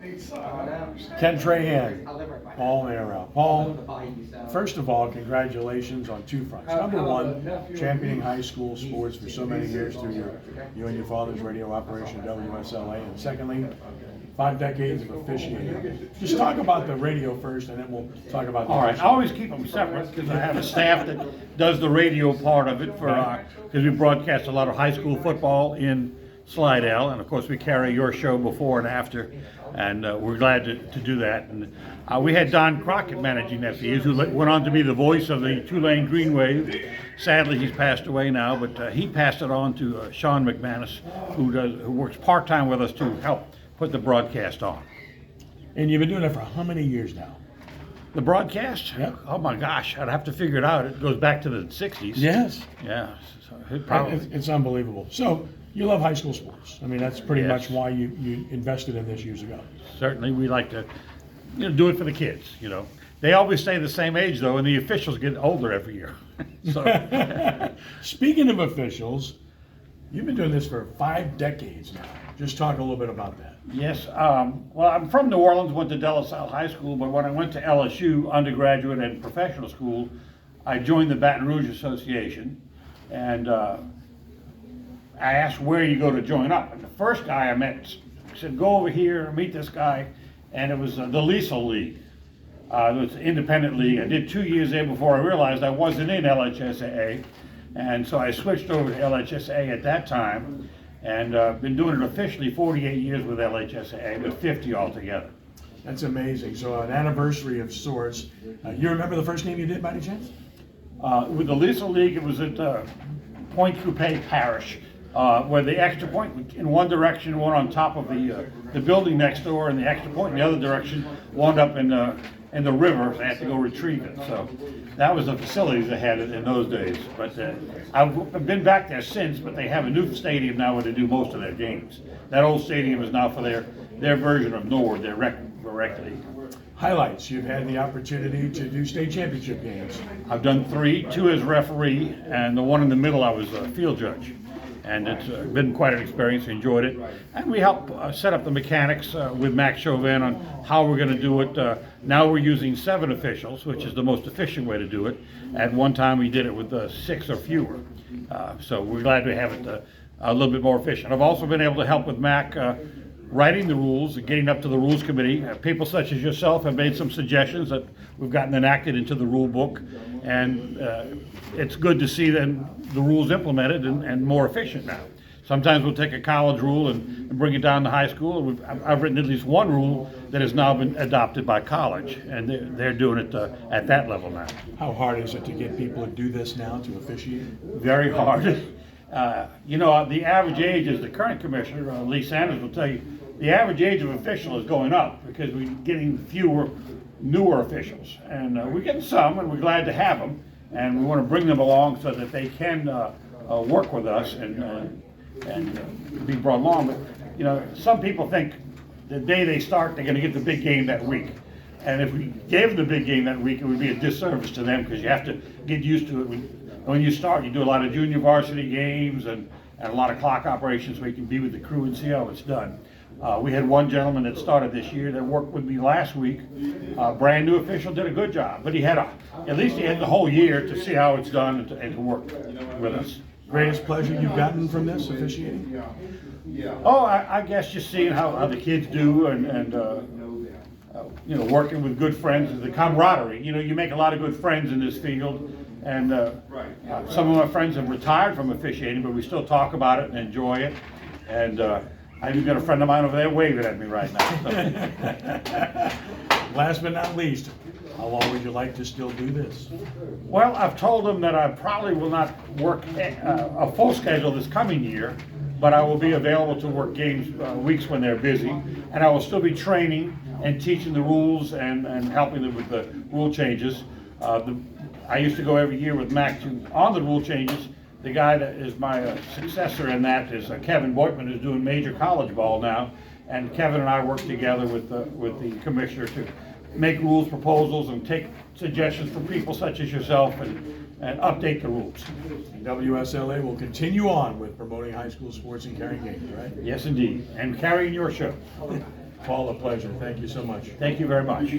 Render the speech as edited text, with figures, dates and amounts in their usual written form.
Ken Trahan, Paul Mayoral. Paul, first of all, congratulations on two fronts. Number one, championing high school sports for so many years through you and your father's radio operation, WSLA. And secondly, 5 decades of officiating. Just talk about the radio first, and then we'll talk about the All right, I always keep them separate because I have a staff that does the radio part of it because we broadcast a lot of high school football in Slidell, and of course we carry your show before and after, and we're glad to do that. And we had Don Crockett managing that for years, who went on to be the voice of the Tulane Green Wave. Sadly, he's passed away now, but he passed it on to Sean McManus, who works part-time with us to help put the broadcast on. And you've been doing it for how many years now? The broadcast? Yep. Oh my gosh, I'd have to figure it out. It goes back to the 60s. Yes. Yeah. So it probably. It's unbelievable. So you love high school sports. I mean, that's pretty Yes. much why you invested in this years ago. Certainly, we like to do it for the kids, They always stay the same age, though, and the officials get older every year. So. Speaking of officials, you've been doing this for 5 decades now. Just talk a little bit about that. Yes. Well, I'm from New Orleans, went to De La Salle High School, but when I went to LSU, undergraduate and professional school, I joined the Baton Rouge Association, and I asked where you go to join up. And the first guy I met said, go over here, meet this guy, and it was the Liesel League. It was an independent league. I did 2 years there before I realized I wasn't in LHSAA, and so I switched over to LHSAA at that time, and been doing it officially 48 years with LHSAA, with 50 altogether. That's amazing. So an anniversary of sorts. You remember the first game you did by any chance? With the Liesel League, it was at Point Coupé Parish, where the extra point went in one direction, one on top of the building next door, and the extra point in the other direction wound up in the river. They had to go retrieve it. So that was the facilities they had in those days. But I've been back there since, but they have a new stadium now where they do most of their games. That old stadium is now for their version of Nord, their rec league. Highlights. You've had the opportunity to do state championship games. I've done 3, 2 as referee, and the one in the middle I was a field judge. And it's been quite an experience, enjoyed it. And we help set up the mechanics with Max Chauvin on how we're going to do it. Now we're using 7 officials, which is the most efficient way to do it. At one time we did it with 6 or fewer. So we're glad to have it a little bit more efficient. I've also been able to help with Mac writing the rules and getting up to the rules committee. People such as yourself have made some suggestions that we've gotten enacted into the rule book, and it's good to see then the rules implemented and more efficient now. Sometimes we'll take a college rule and bring it down to high school. I've written at least one rule that has now been adopted by college, and they're doing it at that level now. How hard is it to get people to do this now, to officiate? Very hard. The average age, as the current commissioner, Lee Sanders, will tell you, the average age of official is going up because we're getting fewer newer officials. And we're getting some, and we're glad to have them. And we want to bring them along so that they can work with us and be brought along. But, some people think the day they start, they're going to get the big game that week. And if we gave them the big game that week, it would be a disservice to them because you have to get used to it. When you start, you do a lot of junior varsity games and a lot of clock operations where you can be with the crew and see how it's done. We had one gentleman that started this year that worked with me last week. Brand new official, did a good job, but at least he had the whole year to see how it's done and to work with us. Greatest pleasure you've gotten from this officiating? Oh, I guess just seeing how the kids do and working with good friends, the camaraderie. You make a lot of good friends in this field, and some of my friends have retired from officiating, but we still talk about it and enjoy it. And I've even got a friend of mine over there waving at me right now. Last but not least, how long would you like to still do this? Well, I've told them that I probably will not work a full schedule this coming year, but I will be available to work games weeks when they're busy, and I will still be training and teaching the rules and helping them with the rule changes. I used to go every year with Mac on the rule changes. The guy that is my successor in that is Kevin Boitman, who's doing major college ball now, and Kevin and I work together with the commissioner to make rules proposals and take suggestions from people such as yourself and update the rules. WSLA will continue on with promoting high school sports and carrying games, right? Yes, indeed, and carrying your show. Paul, a pleasure. Thank you so much. Thank you very much.